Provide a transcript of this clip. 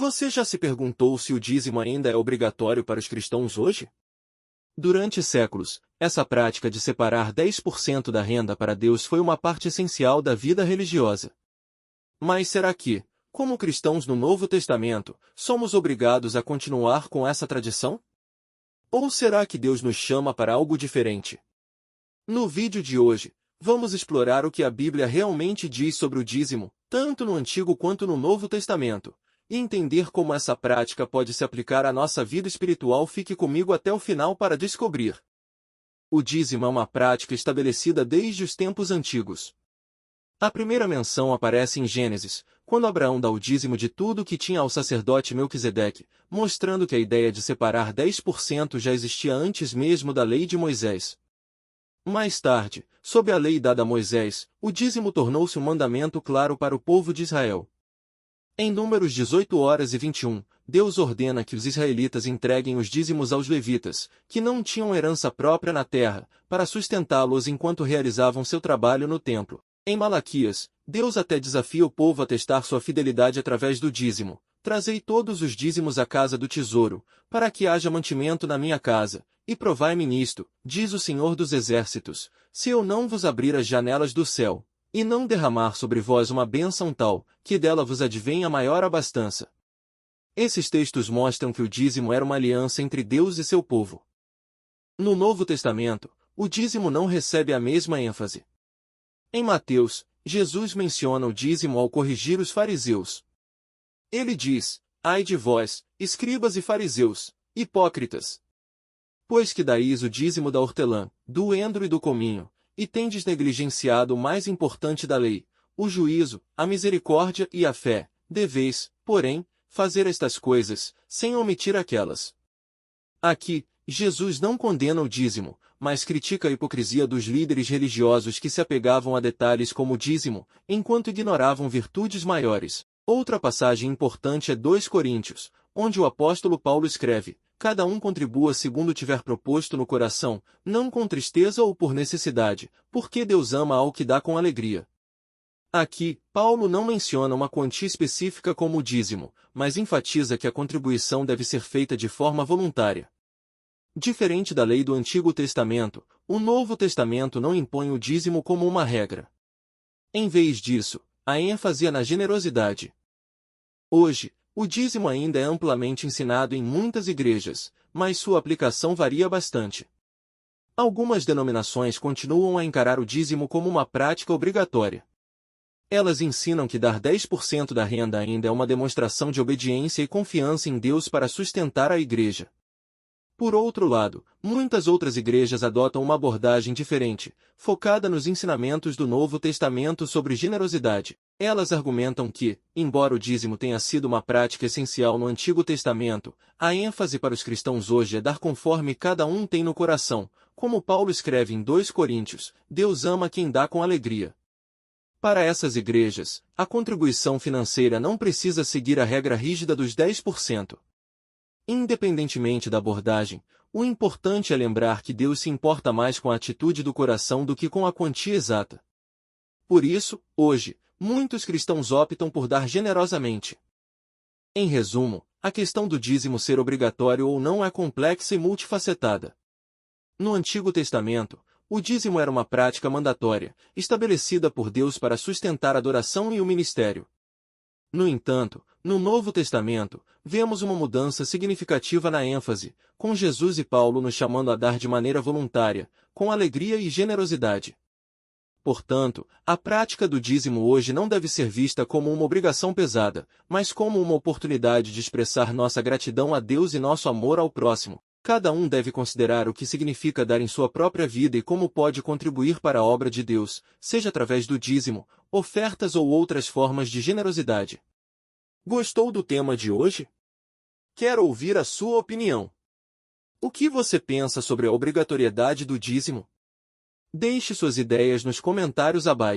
Você já se perguntou se o dízimo ainda é obrigatório para os cristãos hoje? Durante séculos, essa prática de separar 10% da renda para Deus foi uma parte essencial da vida religiosa. Mas será que, como cristãos no Novo Testamento, somos obrigados a continuar com essa tradição? Ou será que Deus nos chama para algo diferente? No vídeo de hoje, vamos explorar o que a Bíblia realmente diz sobre o dízimo, tanto no Antigo quanto no Novo Testamento, e entender como essa prática pode se aplicar à nossa vida espiritual. Fique comigo até o final para descobrir. O dízimo é uma prática estabelecida desde os tempos antigos. A primeira menção aparece em Gênesis, quando Abraão dá o dízimo de tudo que tinha ao sacerdote Melquisedeque, mostrando que a ideia de separar 10% já existia antes mesmo da lei de Moisés. Mais tarde, sob a lei dada a Moisés, o dízimo tornou-se um mandamento claro para o povo de Israel. Em Números 18:21, Deus ordena que os israelitas entreguem os dízimos aos levitas, que não tinham herança própria na terra, para sustentá-los enquanto realizavam seu trabalho no templo. Em Malaquias, Deus até desafia o povo a testar sua fidelidade através do dízimo. Trazei todos os dízimos à casa do tesouro, para que haja mantimento na minha casa, e provai-me nisto, diz o Senhor dos Exércitos, se eu não vos abrir as janelas do céu, e não derramar sobre vós uma bênção tal, que dela vos advenha maior abastança. Esses textos mostram que o dízimo era uma aliança entre Deus e seu povo. No Novo Testamento, o dízimo não recebe a mesma ênfase. Em Mateus, Jesus menciona o dízimo ao corrigir os fariseus. Ele diz: ai de vós, escribas e fariseus, hipócritas! Pois que dais o dízimo da hortelã, do endro e do cominho, e tendes negligenciado o mais importante da lei, o juízo, a misericórdia e a fé. Deveis, porém, fazer estas coisas, sem omitir aquelas. Aqui, Jesus não condena o dízimo, mas critica a hipocrisia dos líderes religiosos que se apegavam a detalhes como o dízimo, enquanto ignoravam virtudes maiores. Outra passagem importante é 2 Coríntios, onde o apóstolo Paulo escreve: cada um contribua segundo tiver proposto no coração, não com tristeza ou por necessidade, porque Deus ama ao que dá com alegria. Aqui, Paulo não menciona uma quantia específica como o dízimo, mas enfatiza que a contribuição deve ser feita de forma voluntária. Diferente da lei do Antigo Testamento, o Novo Testamento não impõe o dízimo como uma regra. Em vez disso, a ênfase é na generosidade. Hoje, o dízimo ainda é amplamente ensinado em muitas igrejas, mas sua aplicação varia bastante. Algumas denominações continuam a encarar o dízimo como uma prática obrigatória. Elas ensinam que dar 10% da renda ainda é uma demonstração de obediência e confiança em Deus para sustentar a igreja. Por outro lado, muitas outras igrejas adotam uma abordagem diferente, focada nos ensinamentos do Novo Testamento sobre generosidade. Elas argumentam que, embora o dízimo tenha sido uma prática essencial no Antigo Testamento, a ênfase para os cristãos hoje é dar conforme cada um tem no coração, como Paulo escreve em 2 Coríntios, Deus ama quem dá com alegria. Para essas igrejas, a contribuição financeira não precisa seguir a regra rígida dos 10%. Independentemente da abordagem, o importante é lembrar que Deus se importa mais com a atitude do coração do que com a quantia exata. Por isso, hoje, muitos cristãos optam por dar generosamente. Em resumo, a questão do dízimo ser obrigatório ou não é complexa e multifacetada. No Antigo Testamento, o dízimo era uma prática mandatória, estabelecida por Deus para sustentar a adoração e o ministério. No entanto, no Novo Testamento, vemos uma mudança significativa na ênfase, com Jesus e Paulo nos chamando a dar de maneira voluntária, com alegria e generosidade. Portanto, a prática do dízimo hoje não deve ser vista como uma obrigação pesada, mas como uma oportunidade de expressar nossa gratidão a Deus e nosso amor ao próximo. Cada um deve considerar o que significa dar em sua própria vida e como pode contribuir para a obra de Deus, seja através do dízimo, ofertas ou outras formas de generosidade. Gostou do tema de hoje? Quero ouvir a sua opinião. O que você pensa sobre a obrigatoriedade do dízimo? Deixe suas ideias nos comentários abaixo.